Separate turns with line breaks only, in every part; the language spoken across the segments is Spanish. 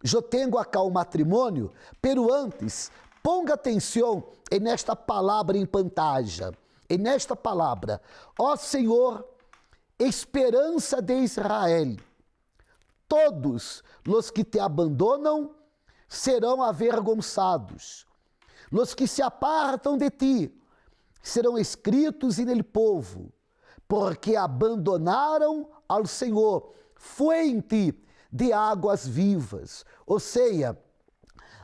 eu tenho acá o matrimônio, pero antes, ponga atenção nesta palavra em pantalla, nesta palavra, ó Senhor, esperança de Israel, todos os que te abandonam serão avergonçados, os que se apartam de ti serão escritos nele povo, porque abandonaram ao Senhor, fuente de águas vivas. Ou seja,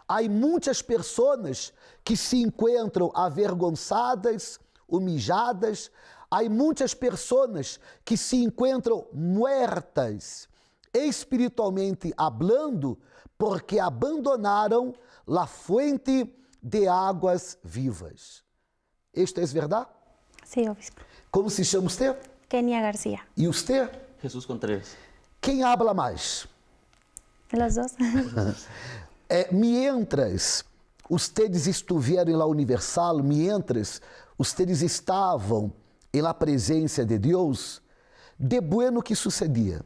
há muitas pessoas que se encontram avergonçadas, humilladas, há muitas pessoas que se encontram muertas, espiritualmente hablando, porque abandonaram a fuente de águas vivas. Isto é verdade?
Sí, obispo.
Como se chama você?
Kenia García.
E você?
Jesús Contreras.
Quem habla mais?
Los dos.
Mientras ustedes estiveram na Universal, mientras ustedes estavam na presença de Deus, de bueno que sucedia?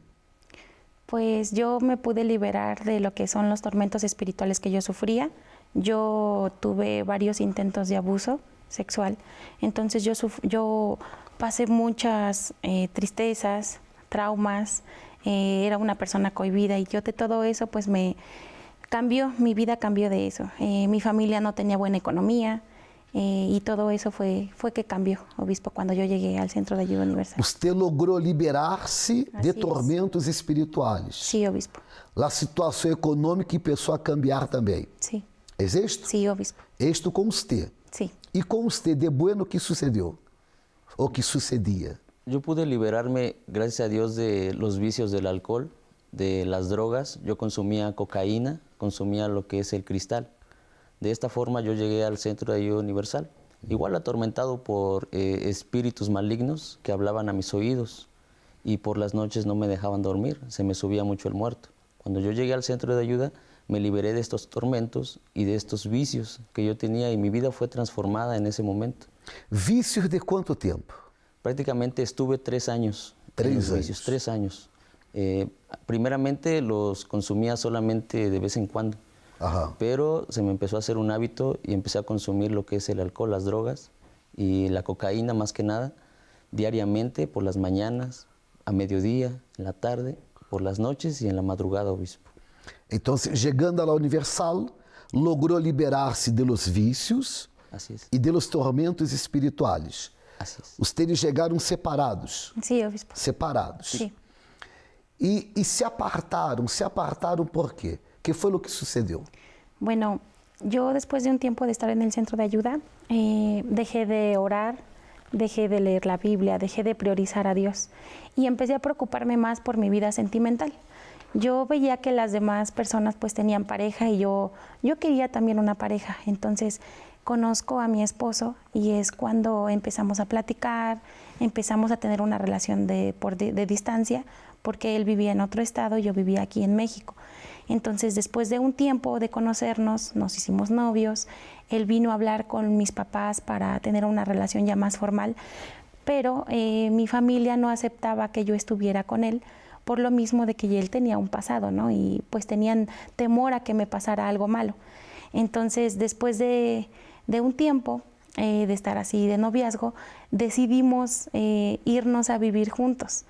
Pues yo me pude liberar de lo que son los tormentos espirituales que yo sufría. Yo tuve varios intentos de abuso sexual. Entonces yo pasé muchas tristezas, traumas, era una persona cohibida y yo de todo eso pues me cambió, mi vida cambió de eso. Mi familia no tenía buena economía y todo eso fue que cambió, obispo, cuando yo llegué al Centro de Ayuda Universal.
Usted logrou liberar-se de tormentos espirituais.
Sí, obispo.
A situação econômica começou a cambiar também.
Sí.
É isto?
Sí, obispo.
Isto com você.
Sí.
E com você, de bueno que sucedeu? Ou que sucedia?
Yo pude liberarme, gracias a Dios, de los vicios del alcohol, de las drogas. Yo consumía cocaína, consumía lo que es el cristal. De esta forma yo llegué al Centro de Ayuda Universal, igual atormentado por espíritus malignos que hablaban a mis oídos y por las noches no me dejaban dormir, se me subía mucho el muerto. Cuando yo llegué al Centro de Ayuda me liberé de estos tormentos y de estos vicios que yo tenía y mi vida fue transformada en ese momento.
Vícios de quanto tempo?
Prácticamente estuve 3 años.
3
en los
años.
vicios, 3 años. Primeramente los consumía solamente de vez en cuando.
Ajá.
Pero se me empezó a hacer un hábito y empecé a consumir lo que es el alcohol, las drogas y la cocaína más que nada, diariamente, por las mañanas, a mediodía, en la tarde, por las noches y en la madrugada, obispo.
Então, chegando à Universal, logrou liberar-se de los vícios
Así es,
e de los tormentos espirituais.
así es.
Ustedes chegaram separados.
Sí, obispo.
Separados.
Sí.
E se apartaram por quê? ¿Qué fue lo que sucedió?
Bueno, yo después de un tiempo de estar en el Centro de Ayuda, dejé de orar, dejé de leer la Biblia, dejé de priorizar a Dios y empecé a preocuparme más por mi vida sentimental. Yo veía que las demás personas pues tenían pareja y yo quería también una pareja. Entonces conozco a mi esposo y es cuando empezamos a platicar, empezamos a tener una relación de distancia, porque él vivía en otro estado y yo vivía aquí en México. Entonces, después de un tiempo de conocernos, nos hicimos novios. Él vino a hablar con mis papás para tener una relación ya más formal, pero mi familia no aceptaba que yo estuviera con él por lo mismo de que él tenía un pasado, ¿no? Y pues tenían temor a que me pasara algo malo. Entonces, después de un tiempo de estar así de noviazgo, decidimos irnos a vivir juntos.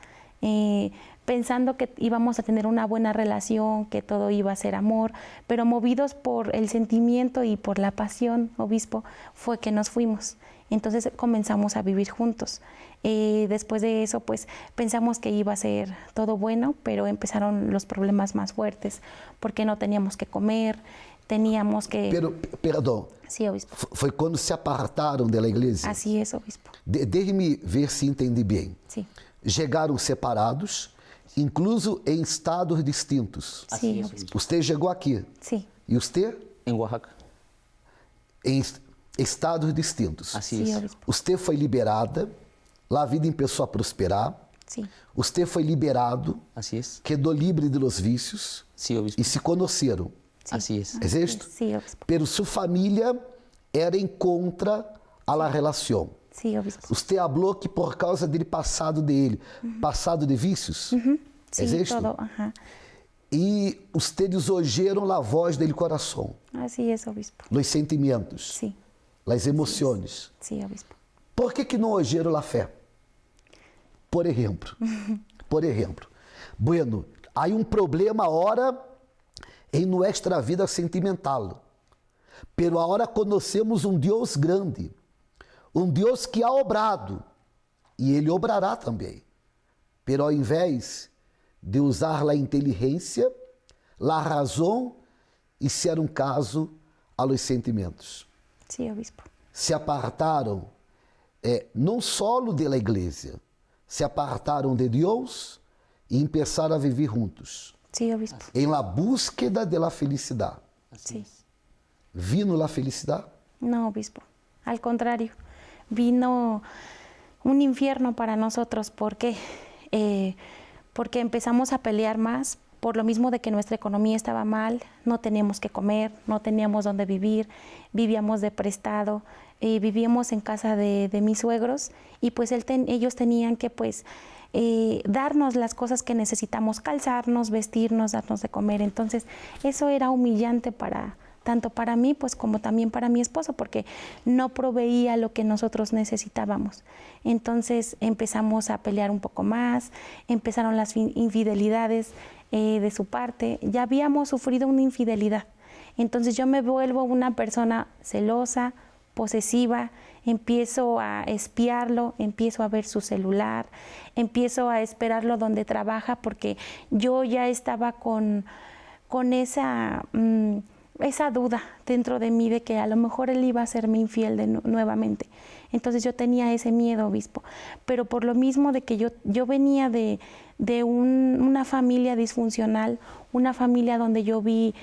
Pensando que íbamos a tener una buena relación, que todo iba a ser amor, pero movidos por el sentimiento y por la pasión, obispo, fue que nos fuimos. Entonces comenzamos a vivir juntos. Después de eso, pues pensamos que iba a ser todo bueno, pero empezaron los problemas más fuertes, porque no teníamos que comer, teníamos que...
Pero, perdão.
Sí, obispo.
Foi quando se apartaram da igreja?
Así es, obispo.
Deixe-me ver se entendi bem.
Sí.
Chegaram separados, incluso em estados distintos.
Sí,
Así es,
obispo.
Você chegou aqui.
Sí.
E você?
En Oaxaca,
Em estados distintos.
así
Sí,
es.
obispo.
Você foi liberada, lá a vida começou a prosperar.
Sí.
Você foi liberado,
Así es.
quedou livre de los vícios
Sí, obispo.
e se conheceram.
Sí.
Así es.
¿Es esto?
Sí, obispo.
Pero sua família era em contra a la relação.
Sí, obispo.
Você falou que por causa dele passado dele, passado de vícios,
Sí,
¿es esto?
todo, ajá.
e ustedes oyeron a voz del coração,
Así es, obispo.
os sentimentos,
Sí,
as emoções.
sí, obispo.
Por que não oyeron a fé? Por exemplo, bueno, há problema agora em nossa vida sentimental, pero agora conhecemos Deus grande, Deus que ha obrado, e Ele obrará também, pero ao invés de usar a inteligência, a razão e ser caso a los sentimentos.
Sí, obispo.
Se apartaram não só da igreja, se apartaram de Deus e começaram a viver juntos,
Sí, obispo.
em la búsqueda de la felicidade.
Sí.
Vino la felicidade?
No, obispo. Al contrario, vino un infierno para nosotros. ¿Por qué? Porque empezamos a pelear más por lo mismo de que nuestra economía estaba mal, no teníamos que comer, no teníamos dónde vivir, vivíamos de prestado, vivíamos en casa de mis suegros y pues ellos tenían que pues darnos las cosas que necesitamos, calzarnos, vestirnos, darnos de comer. Entonces eso era humillante tanto para mí pues como también para mi esposo, porque no proveía lo que nosotros necesitábamos. Entonces empezamos a pelear un poco más, empezaron las infidelidades de su parte. Ya habíamos sufrido una infidelidad. Entonces yo me vuelvo una persona celosa, posesiva, empiezo a espiarlo, empiezo a ver su celular, empiezo a esperarlo donde trabaja, porque yo ya estaba con esa duda dentro de mí de que a lo mejor él iba a serme infiel nuevamente. Entonces yo tenía ese miedo, obispo. Pero por lo mismo de que yo venía de una familia disfuncional, una familia donde yo vi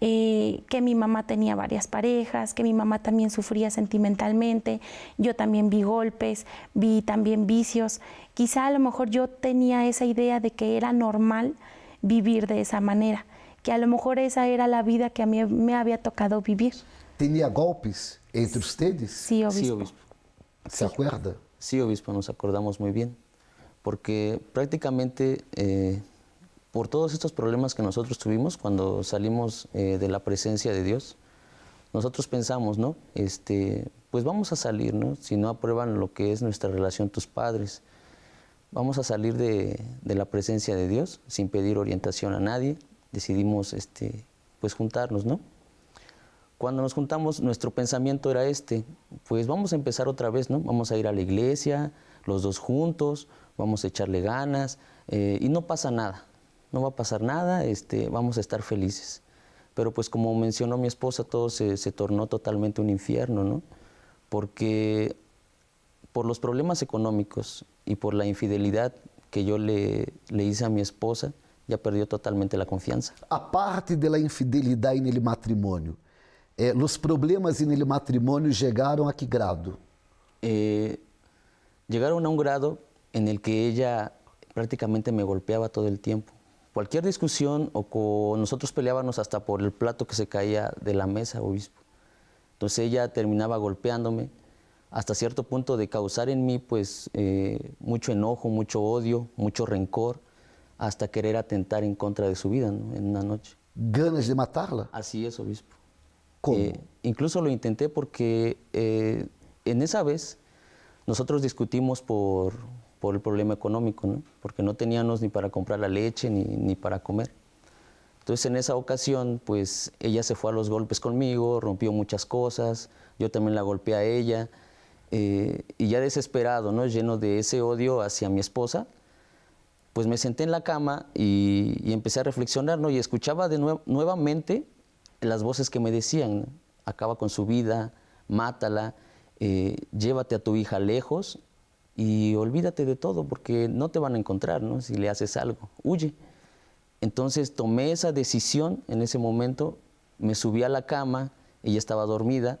que mi mamá tenía varias parejas, que mi mamá también sufría sentimentalmente, yo también vi golpes, vi también vicios. Quizá a lo mejor yo tenía esa idea de que era normal vivir de esa manera, que a lo mejor esa era la vida que a mí me había tocado vivir.
¿Tenía golpes entre ustedes?
Sí, obispo.
Sí, obispo.
¿Se acuerda?
Sí, obispo, nos acordamos muy bien, porque prácticamente por todos estos problemas que nosotros tuvimos cuando salimos de la presencia de Dios, nosotros pensamos, ¿no? Pues vamos a salir, ¿no? Si no aprueban lo que es nuestra relación tus padres, vamos a salir de la presencia de Dios sin pedir orientación a nadie. Decidimos pues juntarnos, ¿no? Cuando nos juntamos, nuestro pensamiento era pues vamos a empezar otra vez, ¿no? Vamos a ir a la iglesia, los dos juntos, vamos a echarle ganas y no pasa nada, no va a pasar nada, vamos a estar felices. Pero pues como mencionó mi esposa, todo se tornó totalmente un infierno, ¿no? Porque por los problemas económicos y por la infidelidad que yo le hice a mi esposa, ya perdió totalmente la confianza.
Aparte de la infidelidad en el matrimonio, los problemas en el matrimonio llegaron a qué grado?
Llegaron a un grado en el que ella prácticamente me golpeaba todo el tiempo. Cualquier discusión nosotros peleábamos hasta por el plato que se caía de la mesa, obispo. Entonces ella terminaba golpeándome hasta cierto punto de causar en mí pues mucho enojo, mucho odio, mucho rencor, hasta querer atentar en contra de su vida, ¿no? En una noche.
¿Ganas de matarla?
Así es, obispo.
¿Cómo?
Incluso lo intenté porque en esa vez nosotros discutimos por el problema económico, ¿no? Porque no teníamos ni para comprar la leche ni para comer. Entonces en esa ocasión pues ella se fue a los golpes conmigo, rompió muchas cosas, yo también la golpeé a ella y ya desesperado, ¿no? Lleno de ese odio hacia mi esposa, pues me senté en la cama y empecé a reflexionar, ¿no? Y escuchaba nuevamente las voces que me decían, ¿no? Acaba con su vida, mátala, llévate a tu hija lejos y olvídate de todo porque no te van a encontrar, ¿no? Si le haces algo, huye. Entonces tomé esa decisión en ese momento, me subí a la cama, ella estaba dormida,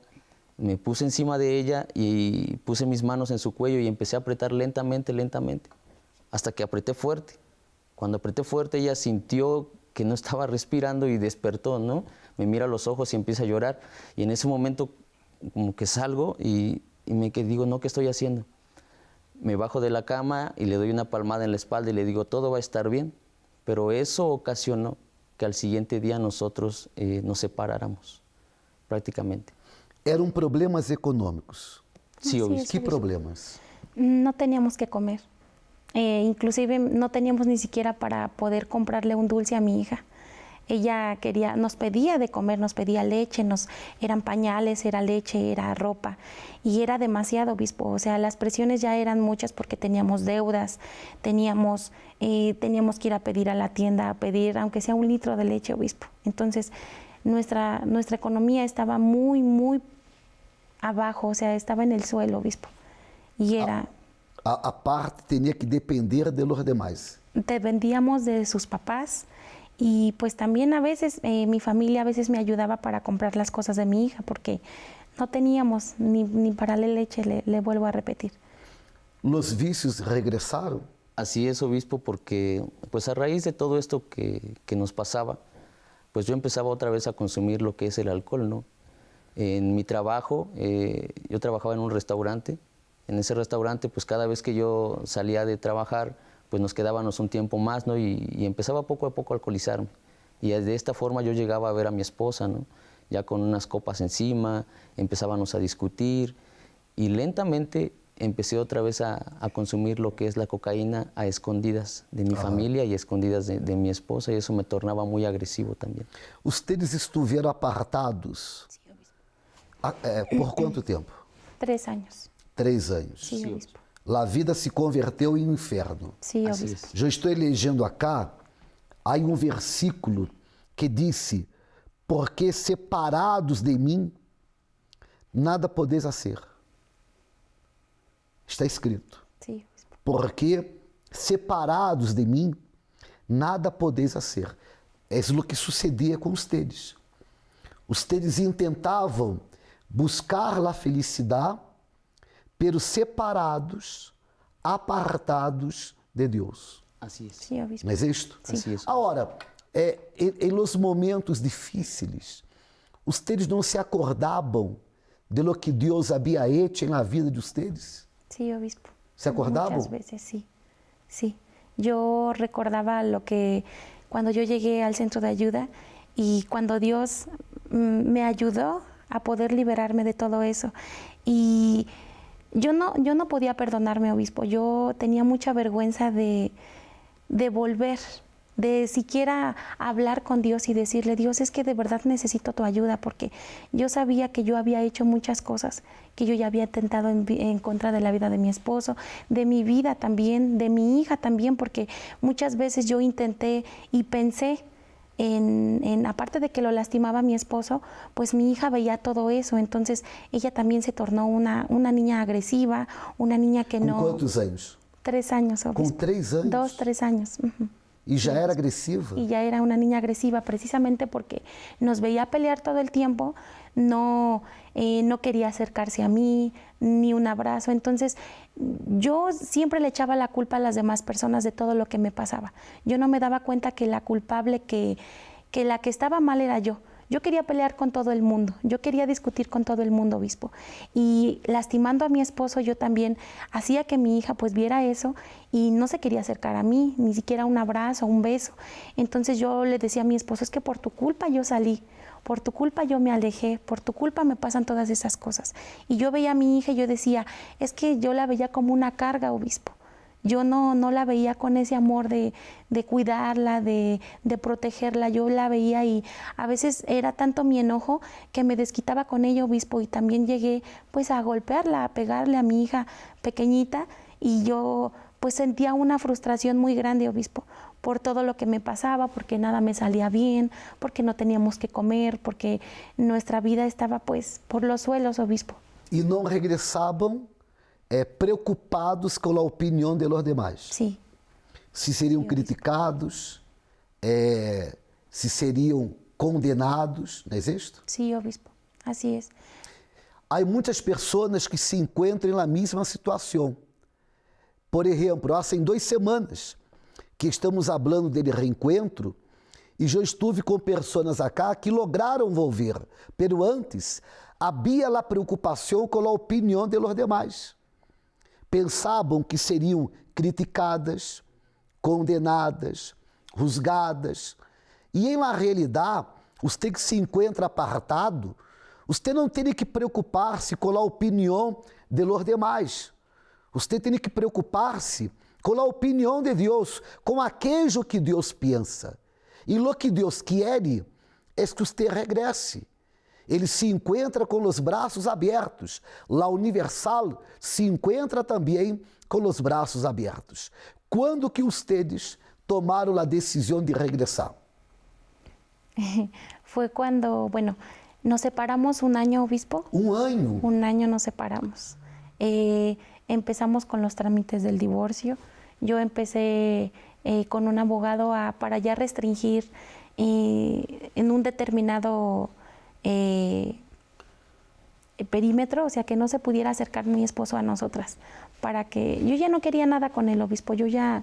me puse encima de ella y puse mis manos en su cuello y empecé a apretar lentamente, lentamente, hasta que apreté fuerte. Cuando apreté fuerte ella sintió que no estaba respirando y despertó, ¿no? Me mira a los ojos y empieza a llorar y en ese momento como que salgo y digo, no, ¿qué estoy haciendo? Me bajo de la cama y le doy una palmada en la espalda y le digo, todo va a estar bien. Pero eso ocasionó que al siguiente día nosotros nos separáramos, prácticamente.
Eram problemas econômicos.
Sí,
Así
obispo.
es.
Que problemas?
No teníamos que comer. Inclusive no teníamos ni siquiera para poder comprarle un dulce a mi hija. Ella nos pedía de comer, nos pedía leche, eran pañales, era leche, era ropa. Y era demasiado, obispo. O sea, las presiones ya eran muchas porque teníamos deudas, teníamos que ir a pedir a la tienda, a pedir aunque sea 1 litro de leche, obispo. Entonces, nuestra economía estaba muy, muy abajo, o sea, estaba en el suelo, obispo. Y era...
A parte tinha que depender de los demás.
Dependíamos de sus papás y pues también a veces mi familia a veces me ayudaba para comprar las cosas de mi hija porque no teníamos ni para la leche, le vuelvo a repetir.
Los vícios regresaram?
Así es, obispo, porque pues a raíz de todo esto que nos pasaba, pues yo empezaba otra vez a consumir lo que es el alcohol, ¿no? En mi trabajo, yo trabajaba en un restaurante. En ese restaurante, pues cada vez que yo salía de trabajar, pues nos quedábamos un tiempo más, ¿no? Y empezaba poco a poco a alcoholizarme. Y de esta forma yo llegaba a ver a mi esposa, ¿no? Ya con unas copas encima, empezábamos a discutir y lentamente empecé otra vez a consumir lo que es la cocaína a escondidas de mi familia y a escondidas de mi esposa, y eso me tornaba muy agresivo también.
Ustedes estiveram apartados por quanto tempo?
3 años.
3 anos.
Sí, obispo.
A vida se converteu em um inferno.
Sí,
Así
obispo.
es.
Eu estou elegendo acá, há um versículo que disse, porque separados de mim, nada podeis fazer. Está escrito.
Sí, obispo.
Porque separados de mim, nada podeis fazer. É o que sucedia com ustedes. Ustedes intentavam buscar a felicidade, pero separados, apartados de Deus.
Así es.
Sí, obispo.
Não é isto?
Sim.
Así es.
Agora, em los momentos difíceis, ustedes não se acordavam de lo que Deus havia hecho na vida de ustedes?
Sí, obispo.
¿Se acordaban?
Muchas veces, sí. Sí. Yo recordaba cuando yo llegué al centro de ayuda y cuando Dios me ayudó a poder liberarme de todo eso. Y yo no podía perdonarme, obispo. Yo tenía mucha vergüenza de volver, de siquiera hablar con Dios y decirle, Dios, es que de verdad necesito tu ayuda, porque yo sabía que yo había hecho muchas cosas, que yo ya había intentado en contra de la vida de mi esposo, de mi vida también, de mi hija también, porque muchas veces yo intenté y pensé aparte de que lo lastimaba a mi esposo, pues mi hija veía todo eso, entonces ella también se tornó una niña agresiva, una niña que no...
Com quantos anos?
3 años, obispo.
Com 3 anos?
2, 3 años. Ujú.
E já era agressiva?
Y ya era una niña agresiva precisamente porque nos veía pelear todo el tiempo, no quería acercarse a mí, ni un abrazo. Entonces yo siempre le echaba la culpa a las demás personas de todo lo que me pasaba. Yo no me daba cuenta que la culpable, que la que estaba mal era yo. Yo quería pelear con todo el mundo, yo quería discutir con todo el mundo, obispo. Y lastimando a mi esposo, yo también hacía que mi hija pues viera eso y no se quería acercar a mí, ni siquiera un abrazo, un beso. Entonces yo le decía a mi esposo, es que por tu culpa yo salí, por tu culpa yo me alejé, por tu culpa me pasan todas esas cosas. Y yo veía a mi hija y yo decía, es que yo la veía como una carga, obispo. Yo no la veía con ese amor de cuidarla, de protegerla. Yo la veía y a veces era tanto mi enojo que me desquitaba con ella, obispo, y también llegué pues a golpearla, a pegarle a mi hija pequeñita, y yo pues sentía una frustración muy grande, obispo, por todo lo que me pasaba, porque nada me salía bien, porque no teníamos que comer, porque nuestra vida estaba pues por los suelos, obispo.
E não regressavam preocupados com a opinião de los demais.
Sí.
Se seriam criticados, se seriam condenados, não é isto?
Sí, obispo, así es.
Há muitas pessoas que se encontram na mesma situação. Por exemplo, há 2 semanas que estamos falando de reencontro e eu estive com pessoas acá que lograram volver, pero antes havia a preocupação com a opinião de los demais. Pensavam que seriam criticadas, condenadas, juzgadas, E em la realidade, você que se encontra apartado, você não tem que preocupar-se com a opinião de los demais. Você tem que preocupar-se com a opinião de Deus, com aquilo que Deus pensa. E lo que Deus quer é que você regresse. Ele se encontra com os braços abertos. La Universal se encontra também com os braços abertos. Quando que ustedes tomaram a decisão de regressar?
Fue cuando, bueno, nos separamos un año, obispo.
Um ano.
Un año nos separamos. Empezamos con los trámites del divorcio. Yo empecé con un abogado para ya restringir en un determinado perímetro, o sea, que no se pudiera acercar mi esposo a nosotras, para que yo ya no quería nada con el obispo, yo ya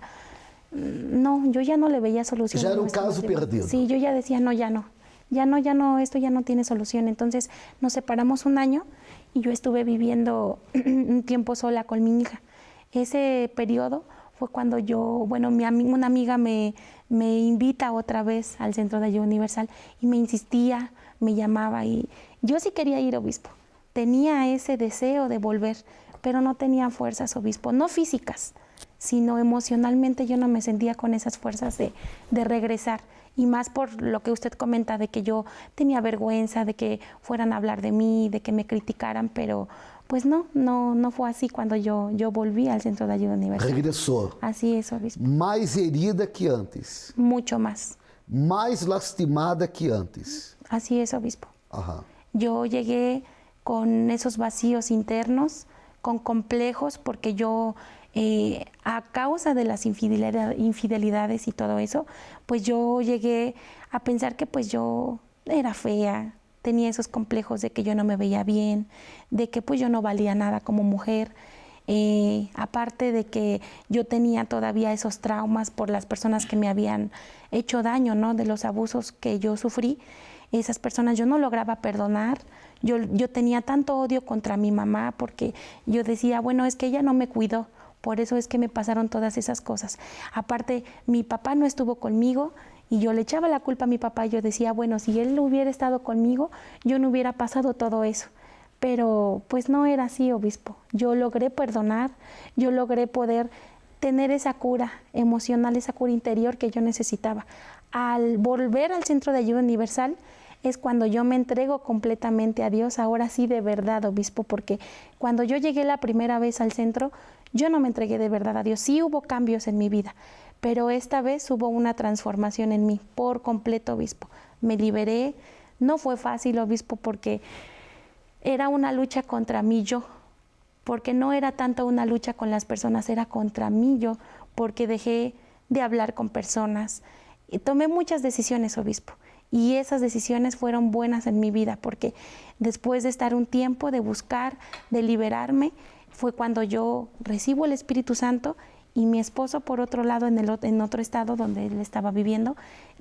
no le veía solución.
Ya era un caso perdido.
Sí, yo ya decía, no, ya no, esto ya no tiene solución. Entonces nos separamos un año y yo estuve viviendo un tiempo sola con mi hija. Ese periodo fue cuando una amiga me invita otra vez al Centro de Ayuda Universal y me insistía, me llamaba y yo sí quería ir, obispo. Tenía ese deseo de volver, pero no tenía fuerzas, obispo, no físicas, sino emocionalmente yo no me sentía con esas fuerzas de regresar. Y más por lo que usted comenta de que yo tenía vergüenza, de que fueran a hablar de mí, de que me criticaran, pero pues no fue así cuando yo volví al Centro de Ayuda Universal.
Regressou.
Así es, obispo.
Mais herida que antes.
Mucho más.
Mais lastimada que antes.
Así es, obispo.
Ajá.
Yo llegué con esos vacíos internos, con complejos, porque yo, a causa de las infidelidades y todo eso, pues yo llegué a pensar que pues yo era fea, tenía esos complejos de que yo no me veía bien, de que pues yo no valía nada como mujer, aparte de que yo tenía todavía esos traumas por las personas que me habían hecho daño, ¿no? De los abusos que yo sufrí. Esas personas yo no lograba perdonar, yo tenía tanto odio contra mi mamá porque yo decía, bueno, es que ella no me cuidó, por eso es que me pasaron todas esas cosas. Aparte, mi papá no estuvo conmigo y yo le echaba la culpa a mi papá y yo decía, bueno, si él hubiera estado conmigo, yo no hubiera pasado todo eso. Pero pues no era así, obispo. Yo logré perdonar, yo logré poder tener esa cura emocional, esa cura interior que yo necesitaba. Al volver al Centro de Ayuda Universal es cuando yo me entrego completamente a Dios, ahora sí de verdad, obispo, porque cuando yo llegué la primera vez al centro, yo no me entregué de verdad a Dios. Sí hubo cambios en mi vida, pero esta vez hubo una transformación en mí por completo, obispo. Me liberé, no fue fácil, obispo, porque era una lucha contra mí yo, porque no era tanto una lucha con las personas, era contra mí yo, porque dejé de hablar con personas. Y tomé muchas decisiones, obispo, y esas decisiones fueron buenas en mi vida, porque después de estar un tiempo, de buscar, de liberarme, fue cuando yo recibo el Espíritu Santo y mi esposo, por otro lado, en otro estado donde él estaba viviendo,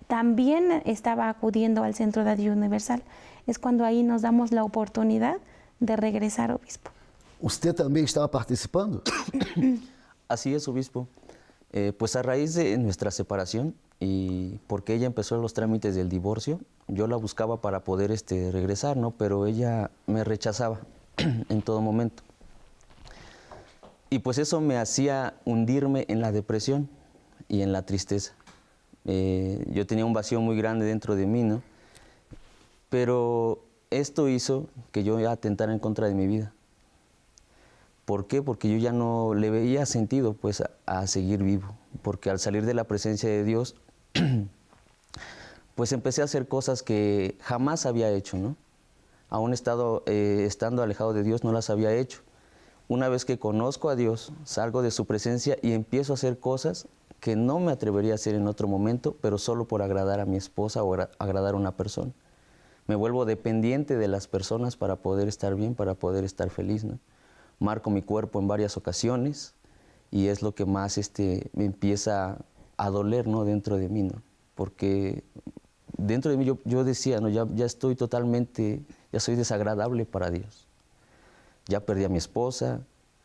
también estaba acudiendo al Centro de Ayuda Universal. Es cuando ahí nos damos la oportunidad de regresar, obispo.
¿Usted también estaba participando?
Así es, obispo. Pues a raíz de nuestra separación y porque ella empezó los trámites del divorcio, yo la buscaba para poder regresar, ¿no? Pero ella me rechazaba en todo momento. Y pues eso me hacía hundirme en la depresión y en la tristeza. Yo tenía un vacío muy grande dentro de mí, ¿no? Pero esto hizo que yo atentara en contra de mi vida. ¿Por qué? Porque yo ya no le veía sentido pues a seguir vivo, porque al salir de la presencia de Dios, pues empecé a hacer cosas que jamás había hecho, ¿no? Aún estando alejado de Dios no las había hecho. Una vez que conozco a Dios, salgo de su presencia y empiezo a hacer cosas que no me atrevería a hacer en otro momento, pero solo por agradar a mi esposa o agradar a una persona. Me vuelvo dependiente de las personas para poder estar bien, para poder estar feliz, ¿no? Marco mi cuerpo en varias ocasiones y es lo que más me empieza a doler, ¿no? Dentro de mí, ¿no? Porque dentro de mí yo decía, ¿no? Ya estoy totalmente, ya soy desagradable para Dios. Ya perdí a mi esposa,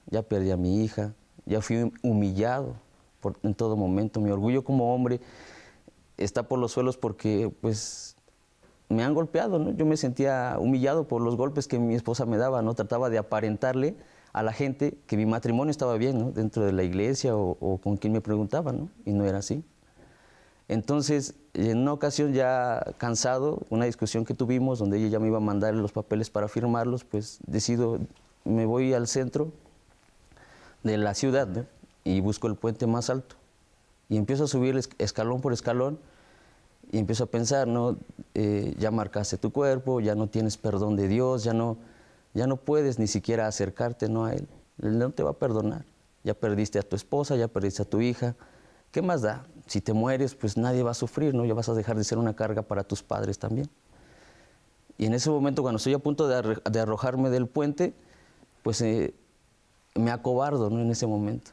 ya perdí a mi hija, ya fui humillado en todo momento. Mi orgullo como hombre está por los suelos porque pues me han golpeado, ¿no? Yo me sentía humillado por los golpes que mi esposa me daba, ¿no? Trataba de aparentarle a la gente que mi matrimonio estaba bien, ¿no? Dentro de la iglesia o con quien me preguntaba, ¿no? Y no era así. Entonces, en una ocasión ya cansado, una discusión que tuvimos donde ella ya me iba a mandar los papeles para firmarlos, pues decido, me voy al centro de la ciudad, ¿no? Y busco el puente más alto. Y empiezo a subir escalón por escalón y empiezo a pensar, ¿no? Ya marcaste tu cuerpo, ya no tienes perdón de Dios, ya no puedes ni siquiera acercarte, ¿no? A Él. Él no te va a perdonar. Ya perdiste a tu esposa, ya perdiste a tu hija. ¿Qué más da? Si te mueres, pues nadie va a sufrir, ¿no? Ya vas a dejar de ser una carga para tus padres también. Y en ese momento, cuando estoy a punto de arrojarme del puente, pues me acobardo, ¿no? En ese momento.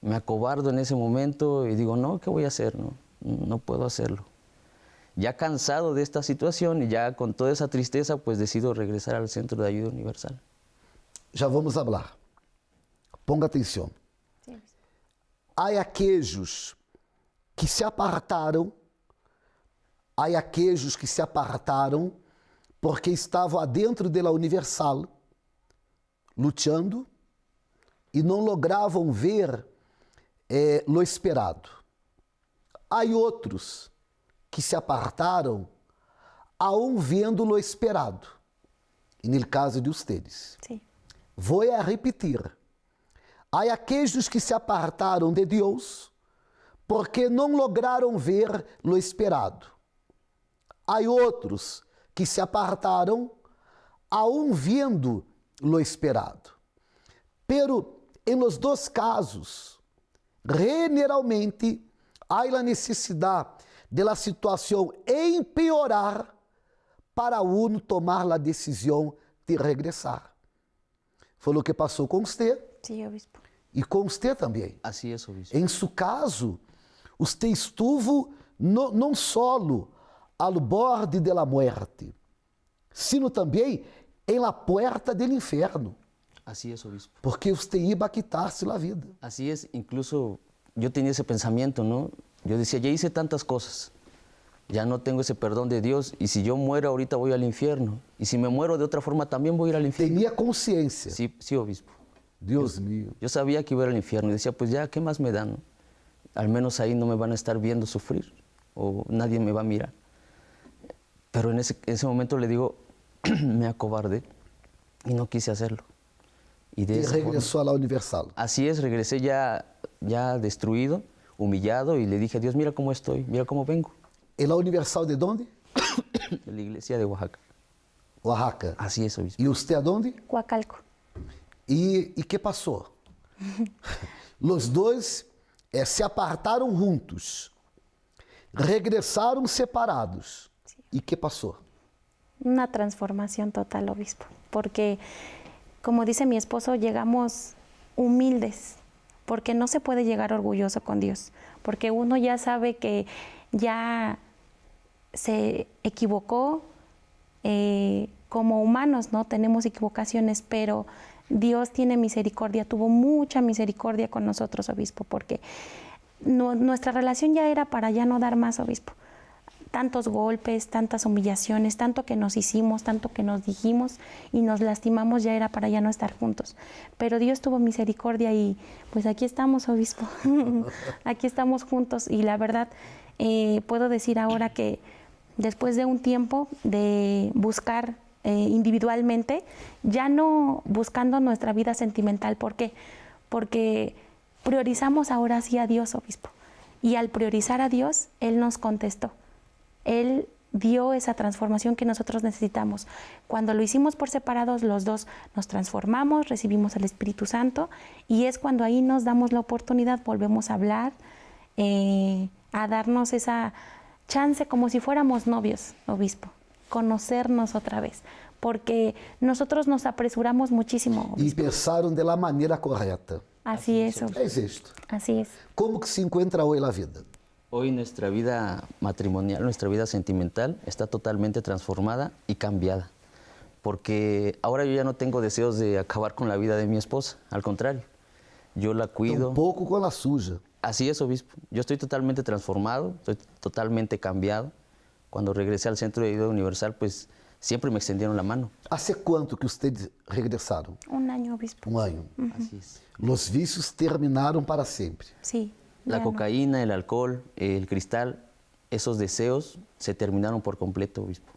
Me acobardo en ese momento y digo, no, ¿qué voy a hacer? No puedo hacerlo. Ya cansado de esta situación y ya con toda esa tristeza, pues decido regresar al Centro de Ayuda Universal.
Já vamos falar. Ponga atenção.
Sí.
Há aqueles que se apartaram, porque estavam adentro da Universal, lutando, e não logravam ver lo esperado. Há outros que se apartaram, aún vendo lo esperado. E no caso de ustedes.
Sí.
Vou a repetir. Há aqueles que se apartaram de Deus porque não lograram ver lo esperado. Há outros que se apartaram aún vendo lo esperado. Pero em los dois casos, generalmente há a necessidade de la situação empeorar para uno tomar a decisão de regressar. Foi o que passou com você.
Sí, obispo.
E com você também.
Así es, obispo.
Em seu caso, você estuvo não solo ao borde de la muerte, sino também em la puerta del inferno,
Así es, obispo.
porque você iba a quitar-se la vida.
Así es, incluso yo tenía ese pensamiento, ¿no? Yo decía, ya hice tantas cosas, ya no tengo ese perdón de Dios, y si yo muero ahorita voy al infierno, y si me muero de otra forma también voy a ir al infierno.
Tinha consciência.
Sí, sí, obispo.
Deus mío.
Yo sabía que iba a ir al infierno y decía, pues ya, ¿qué más me dan? No? Al menos ahí no me van a estar viendo sufrir o nadie me va a mirar. Pero en ese momento le digo, me acobardé y no quise hacerlo. Y de
E
esa forma-
regressou à la Universal.
así es, regresé ya destruido, humillado y le dije a Dios, mira cómo estoy, mira cómo vengo.
E la Universal de onde?
De la iglesia de Oaxaca.
Oaxaca.
Así es, obispo.
E você aonde?
Coacalco.
E que passou? Os dois se apartaram juntos, regressaram separados. E que passou?
Una transformación total, obispo, porque como dice mi esposo, llegamos humildes, porque no se puede llegar orgulloso con Dios, porque uno ya sabe que ya se equivocó, como humanos, ¿no? Tenemos equivocaciones, pero Dios tiene misericordia, tuvo mucha misericordia con nosotros, obispo, porque nuestra relación ya era para ya no dar más, obispo. Tantos golpes, tantas humillaciones, tanto que nos hicimos, tanto que nos dijimos y nos lastimamos, ya era para ya no estar juntos. Pero Dios tuvo misericordia y pues aquí estamos, obispo. Aquí estamos juntos y la verdad puedo decir ahora que después de un tiempo de buscar individualmente, ya no buscando nuestra vida sentimental. ¿Por qué? Porque priorizamos ahora sí a Dios, obispo. Y al priorizar a Dios, Él nos contestó. Él dio esa transformación que nosotros necesitamos. Cuando lo hicimos por separados, los dos nos transformamos, recibimos el Espíritu Santo y es cuando ahí nos damos la oportunidad, volvemos a hablar, a darnos esa chance como si fuéramos novios, obispo, conocernos otra vez, porque nosotros nos apresuramos muchísimo,
E
obispo.
pensaram de la maneira correta.
Así es, obispo.
É isto.
Así es.
Como que se encontra hoje a vida?
Hoy nuestra vida matrimonial, nuestra vida sentimental está totalmente transformada y cambiada. Porque ahora yo ya no tengo deseos de acabar con la vida de mi esposa, al contrario. Yo la cuido.
Um pouco com a suja.
Así es, obispo. Yo estoy totalmente transformado, estoy totalmente cambiado. Cuando regresé al Centro de Ayuda Universal, pues siempre me extendieron la mano.
¿Hace cuánto que ustedes regresaron?
Un año, obispo.
Un año.
Así es.
Los vicios terminaron para siempre.
Sí.
La
ya no.
cocaína, el alcohol, el cristal, esos deseos se terminaron por completo, obispo.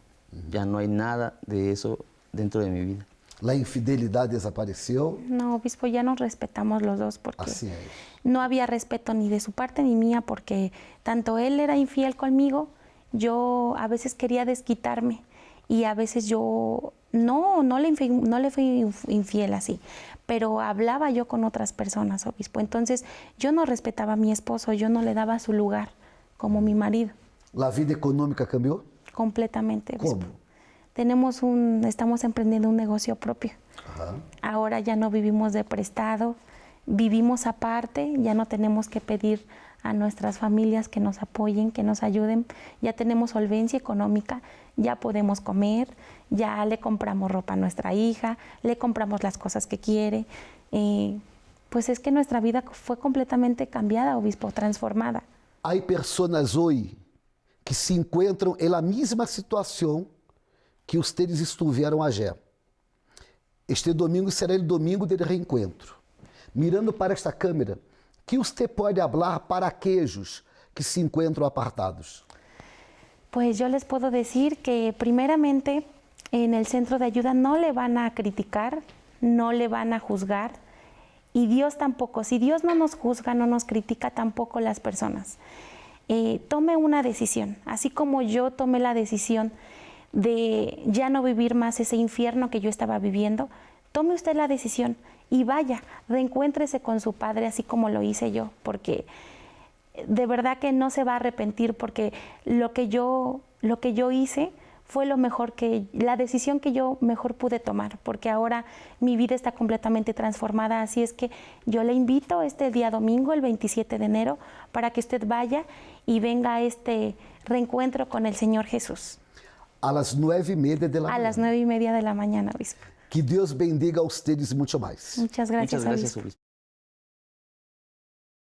Ya no hay nada de eso dentro de mi vida.
La infidelidad desapareció.
No, obispo, ya nos respetamos los dos porque
Así es.
no había respeto ni de su parte ni mía porque tanto él era infiel conmigo, yo a veces quería desquitarme y a veces yo no le fui infiel así, pero hablaba yo con otras personas, obispo. Entonces yo no respetaba a mi esposo, yo no le daba su lugar como mi marido,
La vida económica cambió.
completamente, obispo.
¿Cómo?
Estamos emprendiendo un negocio propio.
Ajá.
Ahora ya no vivimos de prestado, vivimos aparte, ya no tenemos que pedir a nuestras familias que nos apoyen, que nos ayuden, ya tenemos solvencia económica, ya podemos comer, ya le compramos ropa a nuestra hija, le compramos las cosas que quiere. Pues es que nuestra vida fue completamente cambiada, obispo, transformada.
Hay personas hoy que se encuentram en la misma situación que ustedes estuvieron ayer. Este domingo será o domingo del reencontro. Mirando para esta câmera, que usted pode falar para aquellos que se encontram apartados?
Pues yo les puedo decir que primeramente en el centro de ayuda no le van a criticar, no le van a juzgar y Dios tampoco. Si Dios no nos juzga, no nos critica, tampoco las personas. Tome una decisión, así como yo tomé la decisión de ya no vivir más ese infierno que yo estaba viviendo, tome usted la decisión y vaya, reencuéntrese con su padre así como lo hice yo, porque de verdad que no se va a arrepentir, porque lo que yo hice fue la decisión que yo mejor pude tomar, porque ahora mi vida está completamente transformada. Así es que yo le invito este día domingo, el 27 de enero, para que usted vaya y venga a este reencuentro con el Señor Jesús.
A las 9:30 de la
A
mañana.
las 9:30 de la mañana, obispo.
Que Dios bendiga a ustedes mucho más.
Muchas gracias,
Muchas gracias,
obispo.
obispo.